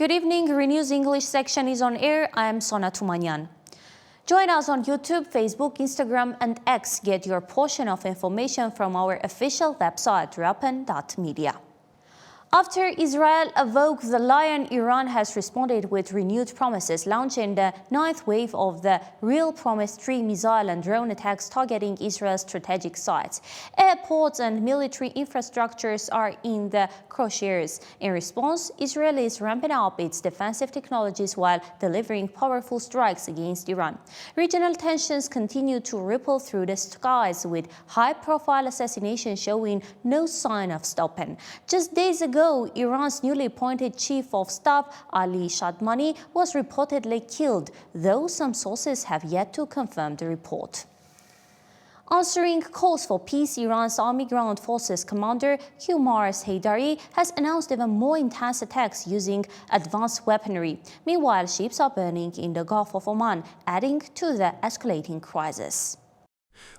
Good evening, RENEWS English section is on air. I am Sona Tumanyan. Join us on YouTube, Facebook, Instagram and X. Get your portion of information from our official website, recipient.media. After Israel evoked the lion, Iran has responded with renewed promises, launching the 9th wave of the Real Promise 3 missile and drone attacks targeting Israel's strategic sites. Airports and military infrastructures are in the crosshairs. In response, Israel is ramping up its defensive technologies while delivering powerful strikes against Iran. Regional tensions continue to ripple through the skies, with high-profile assassinations showing no sign of stopping. Just days ago, Iran's newly appointed chief of staff, Ali Shadmani, was reportedly killed, though some sources have yet to confirm the report. Answering calls for peace, Iran's Army Ground Forces commander, Qamar Haydari, has announced even more intense attacks using advanced weaponry. Meanwhile, ships are burning in the Gulf of Oman, adding to the escalating crisis.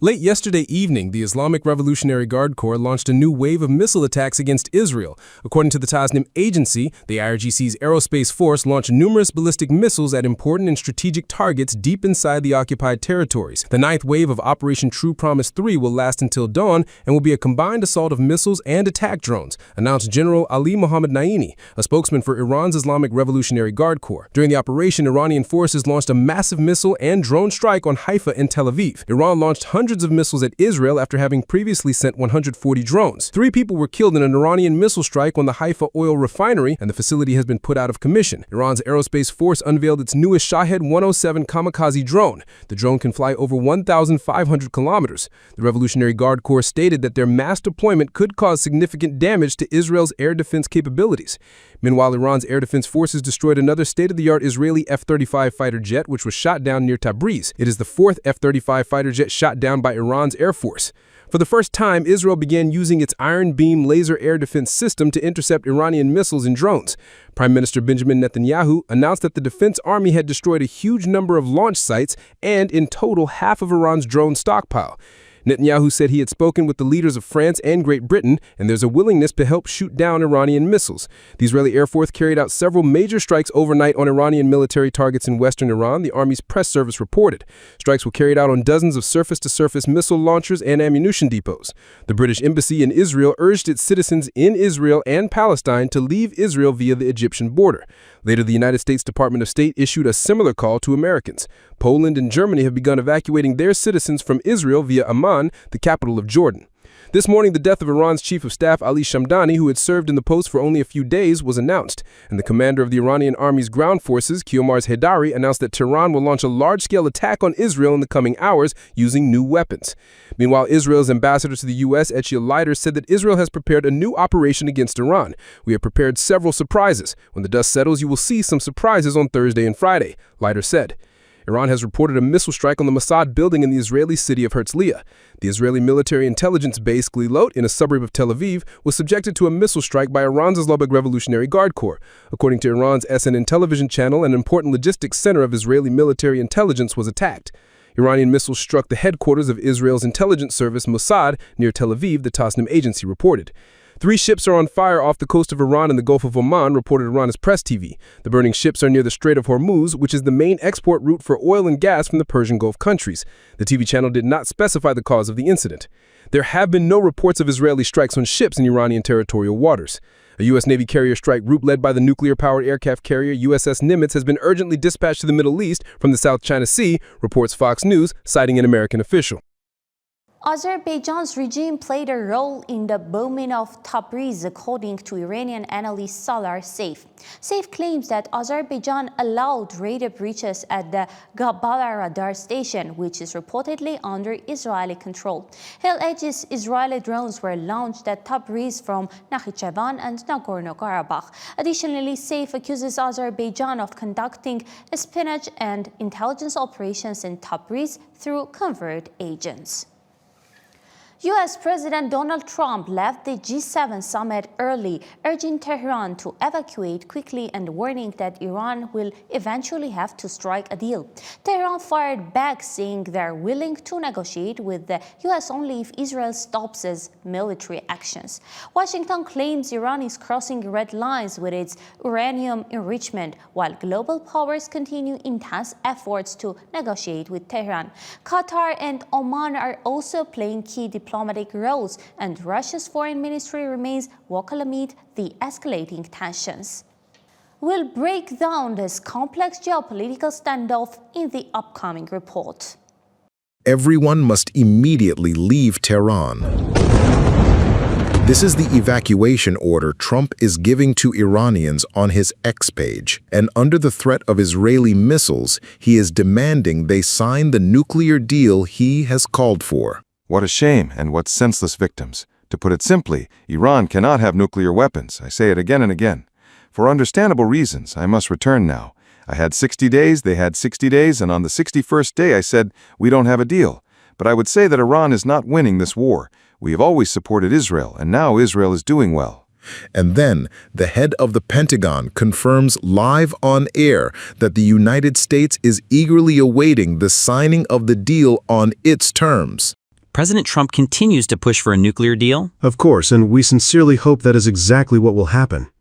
Late yesterday evening, the Islamic Revolutionary Guard Corps launched a new wave of missile attacks against Israel. According to the Tasnim agency, the IRGC's aerospace force launched numerous ballistic missiles at important and strategic targets deep inside the occupied territories. The 9th wave of Operation True Promise 3 will last until dawn and will be a combined assault of missiles and attack drones, announced General Ali Mohammad Naini, a spokesman for Iran's Islamic Revolutionary Guard Corps. During the operation, Iranian forces launched a massive missile and drone strike on Haifa and Tel Aviv. Iran launched hundreds of missiles at Israel after having previously sent 140 drones. 3 people were killed in an Iranian missile strike on the Haifa oil refinery, and the facility has been put out of commission. Iran's aerospace force unveiled its newest Shahed 107 kamikaze drone. The drone can fly over 1,500 kilometers. The Revolutionary Guard Corps stated that their mass deployment could cause significant damage to Israel's air defense capabilities. Meanwhile, Iran's air defense forces destroyed another state-of-the-art Israeli F-35 fighter jet, which was shot down near Tabriz. It is the 4th F-35 fighter jet shot down by Iran's Air Force. For the first time, Israel began using its Iron Beam laser air defense system to intercept Iranian missiles and drones. Prime Minister Benjamin Netanyahu announced that the Defense Army had destroyed a huge number of launch sites and, in total, half of Iran's drone stockpile. Netanyahu said he had spoken with the leaders of France and Great Britain, and there's a willingness to help shoot down Iranian missiles. The Israeli Air Force carried out several major strikes overnight on Iranian military targets in western Iran, the Army's press service reported. Strikes were carried out on dozens of surface-to-surface missile launchers and ammunition depots. The British Embassy in Israel urged its citizens in Israel and Palestine to leave Israel via the Egyptian border. Later, the United States Department of State issued a similar call to Americans. Poland and Germany have begun evacuating their citizens from Israel via Amman, the capital of Jordan. This morning, the death of Iran's chief of staff, Ali Shamdani, who had served in the post for only a few days, was announced, and the commander of the Iranian army's ground forces, Qamar Haydari, announced that Tehran will launch a large-scale attack on Israel in the coming hours using new weapons. Meanwhile, Israel's ambassador to the U.S., Etchia Leiter, said that Israel has prepared a new operation against Iran. We have prepared several surprises. When the dust settles, you will see some surprises on Thursday and Friday, Leiter said. Iran has reported a missile strike on the Mossad building in the Israeli city of Herzliya. The Israeli military intelligence base Glilot, in a suburb of Tel Aviv, was subjected to a missile strike by Iran's Islamic Revolutionary Guard Corps. According to Iran's SNN television channel, an important logistics center of Israeli military intelligence was attacked. Iranian missiles struck the headquarters of Israel's intelligence service Mossad near Tel Aviv, the Tasnim agency reported. 3 ships are on fire off the coast of Iran in the Gulf of Oman, reported Iran's Press TV. The burning ships are near the Strait of Hormuz, which is the main export route for oil and gas from the Persian Gulf countries. The TV channel did not specify the cause of the incident. There have been no reports of Israeli strikes on ships in Iranian territorial waters. A U.S. Navy carrier strike group led by the nuclear-powered aircraft carrier USS Nimitz has been urgently dispatched to the Middle East from the South China Sea, reports Fox News, citing an American official. Azerbaijan's regime played a role in the bombing of Tabriz, according to Iranian analyst Salar Saif. Saif claims that Azerbaijan allowed radar breaches at the Gabala radar station, which is reportedly under Israeli control. He alleges Israeli drones were launched at Tabriz from Nakhichevan and Nagorno-Karabakh. Additionally, Saif accuses Azerbaijan of conducting espionage and intelligence operations in Tabriz through covert agents. U.S. President Donald Trump left the G7 summit early, urging Tehran to evacuate quickly and warning that Iran will eventually have to strike a deal. Tehran fired back, saying they're willing to negotiate with the U.S. only if Israel stops its military actions. Washington claims Iran is crossing red lines with its uranium enrichment, while global powers continue intense efforts to negotiate with Tehran. Qatar and Oman are also playing key diplomatic roles, and Russia's foreign ministry remains vocal amid the escalating tensions. We'll break down this complex geopolitical standoff in the upcoming report. Everyone must immediately leave Tehran. This is the evacuation order Trump is giving to Iranians on his X page, and under the threat of Israeli missiles, he is demanding they sign the nuclear deal he has called for. What a shame, and what senseless victims. To put it simply, Iran cannot have nuclear weapons. I say it again and again. For understandable reasons, I must return now. I had 60 days, they had 60 days, and on the 61st day I said, we don't have a deal. But I would say that Iran is not winning this war. We have always supported Israel, and now Israel is doing well. And then, the head of the Pentagon confirms live on air that the United States is eagerly awaiting the signing of the deal on its terms. President Trump continues to push for a nuclear deal? Of course, and we sincerely hope that is exactly what will happen.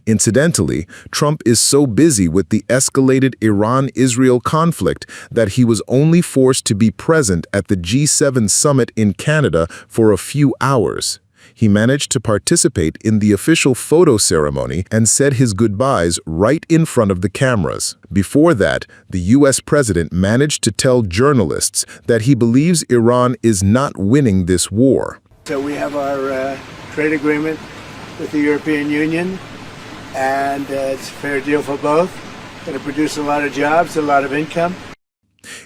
Incidentally, Trump is so busy with the escalated Iran-Israel conflict that he was only forced to be present at the G7 summit in Canada for a few hours. He managed to participate in the official photo ceremony and said his goodbyes right in front of the cameras. Before that, the U.S. president managed to tell journalists that he believes Iran is not winning this war. So we have our trade agreement with the European Union, and it's a fair deal for both. Going to produce a lot of jobs, a lot of income.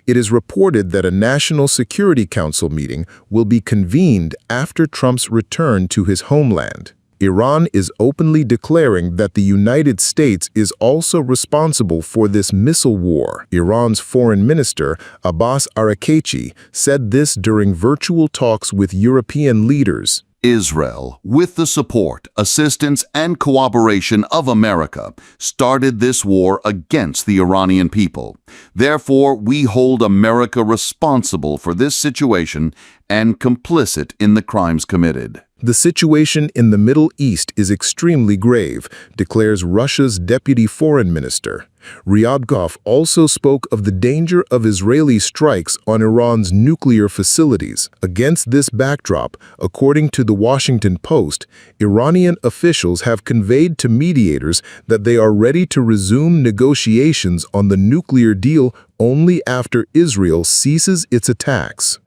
It is reported that a National Security Council meeting will be convened after Trump's return to his homeland. Iran is openly declaring that the United States is also responsible for this missile war. Iran's foreign minister, Abbas Araghchi, said this during virtual talks with European leaders. Israel, with the support, assistance, and cooperation of America, started this war against the Iranian people. Therefore, we hold America responsible for this situation and complicit in the crimes committed. The situation in the Middle East is extremely grave, declares Russia's deputy foreign minister. Ryabkov also spoke of the danger of Israeli strikes on Iran's nuclear facilities. Against this backdrop, according to the Washington Post, Iranian officials have conveyed to mediators that they are ready to resume negotiations on the nuclear deal only after Israel ceases its attacks.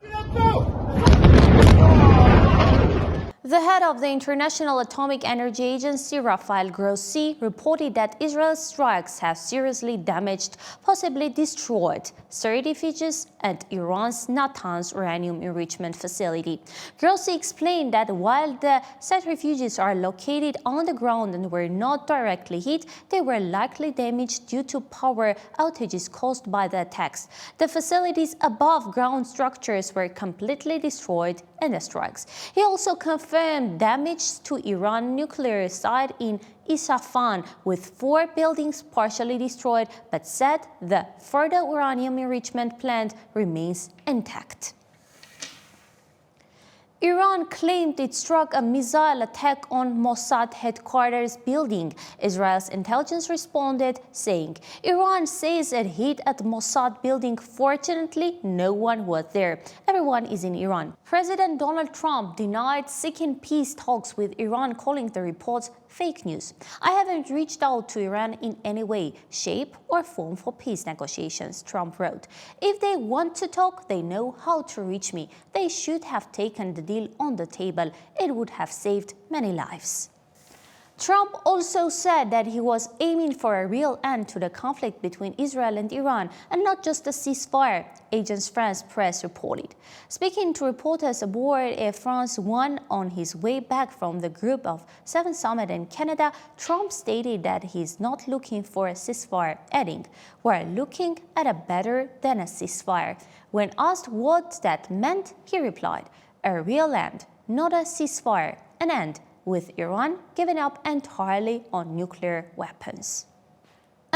The head of the International Atomic Energy Agency, Rafael Grossi, reported that Israel's strikes have seriously damaged, possibly destroyed, centrifuges at Iran's Natanz uranium enrichment facility. Grossi explained that while the centrifuges are located on the ground and were not directly hit, they were likely damaged due to power outages caused by the attacks. The facility's above-ground structures were completely destroyed in the strikes. He also confirmed damage to Iran nuclear site in Isfahan, with 4 buildings partially destroyed, but said the further uranium enrichment plant remains intact. Iran claimed it struck a missile attack on Mossad headquarters building. Israel's intelligence responded, saying, Iran says it hit at Mossad building. Fortunately, no one was there. Everyone is in Iran. President Donald Trump denied seeking peace talks with Iran, calling the reports fake news. I haven't reached out to Iran in any way, shape, or form for peace negotiations, Trump wrote. If they want to talk, they know how to reach me. They should have taken the deal on the table. It would have saved many lives. Trump also said that he was aiming for a real end to the conflict between Israel and Iran, and not just a ceasefire, Agence France Presse reported. Speaking to reporters aboard Air France One on his way back from the Group of 7 summit in Canada, Trump stated that he's not looking for a ceasefire, adding, "We're looking at a better than a ceasefire." When asked what that meant, he replied, a real end, not a ceasefire, an end with Iran giving up entirely on nuclear weapons.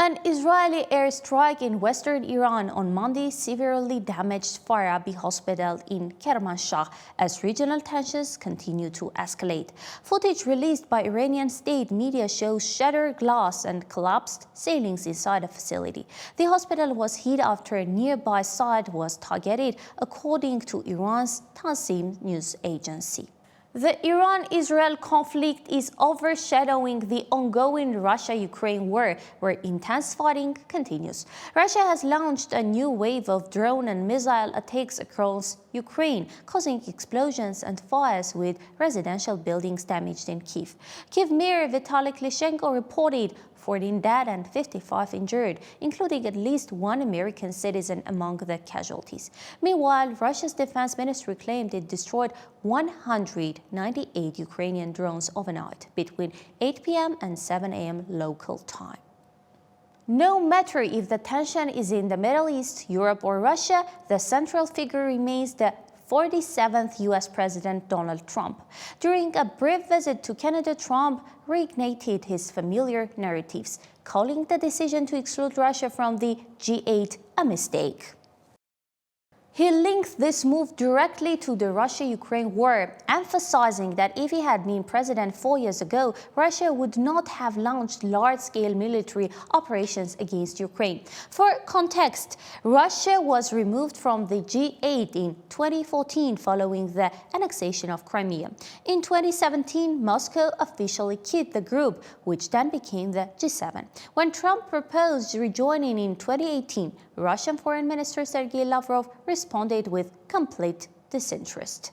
An Israeli airstrike in western Iran on Monday severely damaged Farabi Hospital in Kermanshah as regional tensions continue to escalate. Footage released by Iranian state media shows shattered glass and collapsed ceilings inside the facility. The hospital was hit after a nearby site was targeted, according to Iran's Tasnim news agency. The Iran-Israel conflict is overshadowing the ongoing Russia-Ukraine war, where intense fighting continues. Russia has launched a new wave of drone and missile attacks across Ukraine, causing explosions and fires with residential buildings damaged in Kyiv. Kyiv Mayor Vitaly Klitschko reported 14 dead and 55 injured, including at least one American citizen among the casualties. Meanwhile, Russia's defense ministry claimed it destroyed 198 Ukrainian drones overnight between 8 p.m. and 7 a.m. local time. No matter if the tension is in the Middle East, Europe, or Russia, the central figure remains the 47th U.S. President Donald Trump. During a brief visit to Canada, Trump reignited his familiar narratives, calling the decision to exclude Russia from the G8 a mistake. He linked this move directly to the Russia-Ukraine war, emphasizing that if he had been president 4 years ago, Russia would not have launched large-scale military operations against Ukraine. For context, Russia was removed from the G8 in 2014 following the annexation of Crimea. In 2017, Moscow officially quit the group, which then became the G7. When Trump proposed rejoining in 2018, Russian Foreign Minister Sergei Lavrov responded with complete disinterest.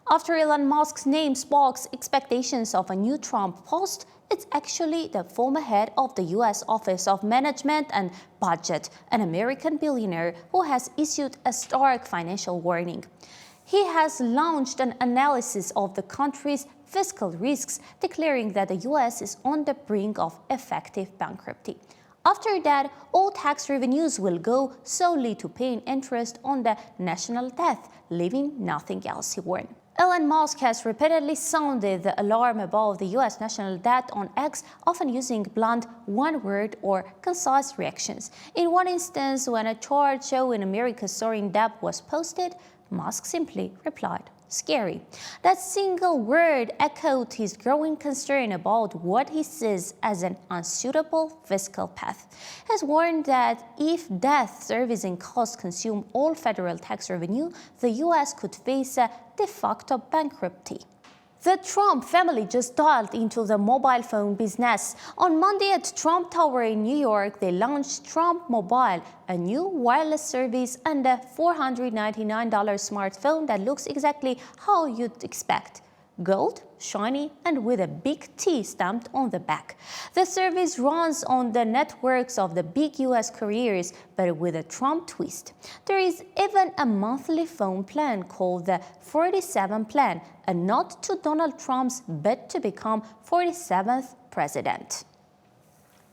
After Elon Musk's name sparks expectations of a new Trump post, it's actually the former head of the U.S. Office of Management and Budget, an American billionaire who has issued a stark financial warning. He has launched an analysis of the country's fiscal risks, declaring that the U.S. is on the brink of effective bankruptcy. After that, all tax revenues will go solely to paying interest on the national debt, leaving nothing else, he warned. Elon Musk has repeatedly sounded the alarm about the U.S. national debt on X, often using blunt, one-word or concise reactions. In one instance, when a chart showing America's soaring debt was posted, Musk simply replied, "Scary." That single word echoed his growing concern about what he sees as an unsuitable fiscal path. He has warned that if debt servicing costs consume all federal tax revenue, the U.S. could face a de facto bankruptcy. The Trump family just dialed into the mobile phone business. On Monday at Trump Tower in New York, they launched Trump Mobile, a new wireless service and a $499 smartphone that looks exactly how you'd expect. Gold, shiny, and with a big T stamped on the back. The service runs on the networks of the big U.S. carriers, but with a Trump twist. There is even a monthly phone plan called the 47 plan, a nod to Donald Trump's bid to become 47th president.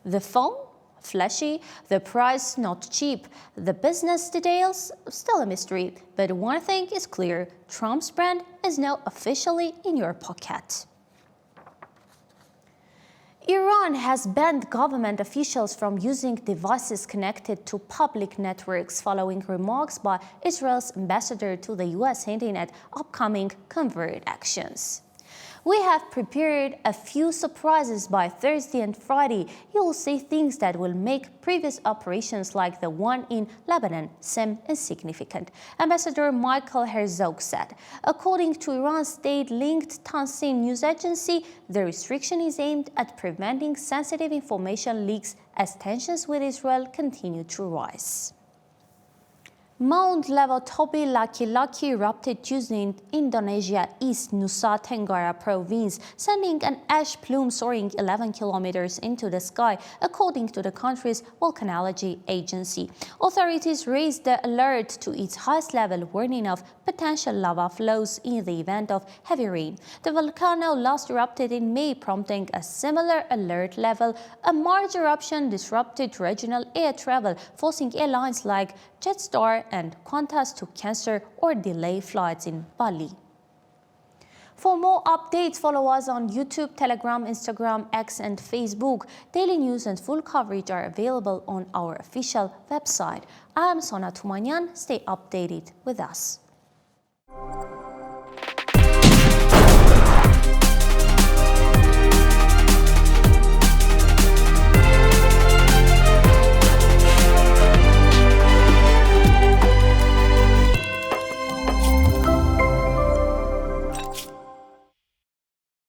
The phone? Flashy, the price not cheap, the business details still a mystery, but one thing is clear, Trump's brand is now officially in your pocket. Iran has banned government officials from using devices connected to public networks following remarks by Israel's ambassador to the U.S. hinting at upcoming covert actions. We have prepared a few surprises by Thursday and Friday. You will see things that will make previous operations like the one in Lebanon seem insignificant, Ambassador Michael Herzog said. According to Iran's state-linked Tasnim news agency, the restriction is aimed at preventing sensitive information leaks as tensions with Israel continue to rise. Mount Lewatopi Laki-Laki erupted Tuesday in Indonesia East Nusa Tenggara province, sending an ash plume soaring 11 kilometers into the sky, according to the country's volcanology agency. Authorities raised the alert to its highest level, warning of potential lava flows in the event of heavy rain. The volcano last erupted in May, prompting a similar alert level. A March eruption disrupted regional air travel, forcing airlines like Jetstar and contest to cancel or delay flights in Bali. For more updates, follow us on YouTube, Telegram, Instagram, X, and Facebook. Daily news and full coverage are available on our official website. I am Sona Tumanyan. Stay updated with us.